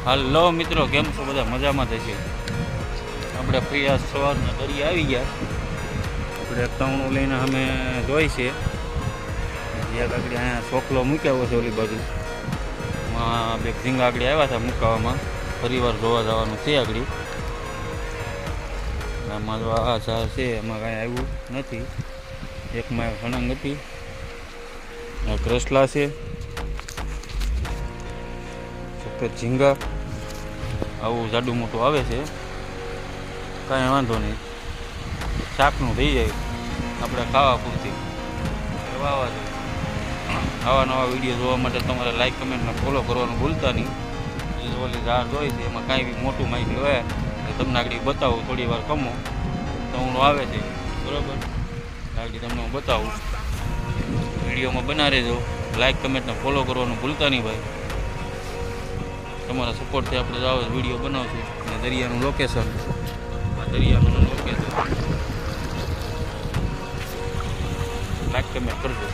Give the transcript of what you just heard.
હાલો મિત્રો, કેમ છો બધા? મજામાં થશે. આપણે ફ્રી સવારના દરિયા આવી ગયા. આપણે તવણું લઈને અમે જોઈ છે જ્યાં આગળ અહીંયા ચોકલો મૂક્યા હોય છે ઓલી બાજુ બે ઝીંગા આગળ આવ્યા હતા મૂકાવામાં. ફરીવાર જોવા જવાનું છે આગળ. આમાં જો આ ઝાડ છે એમાં કાંઈ આવ્યું નથી. એકમાં સણંગ હતી, ક્રસલા છે, સફેદ ઝીંગા, આવું જાડું મોટું આવે છે. કાંઈ વાંધો નહીં, શાકનું થઈ જાય આપણે ખાવા પૂરતી. વાવા જોઈએ. આવા નવા વિડીયો જોવા માટે તમારે લાઈક કમેન્ટને ફોલો કરવાનું ભૂલતા નહીં. એ ઓલી ઝાડ હોય છે એમાં કાંઈ બી મોટું માહિતી હોય તો તમને આગળ બતાવું. થોડી વાર કમો તો હું આવે છે બરાબર, આગળ તમને હું બતાવું. વિડીયોમાં બના રહેજો. લાઈક કમેન્ટને ફોલો કરવાનું ભૂલતા નહીં ભાઈ. તમારા સપોર્ટથી આપણે જ આવો વિડીયો બનાવશું. અને દરિયાનું લોકેશન, દરિયાનું લોકેશન લાઈક કમેન્ટ કરજો.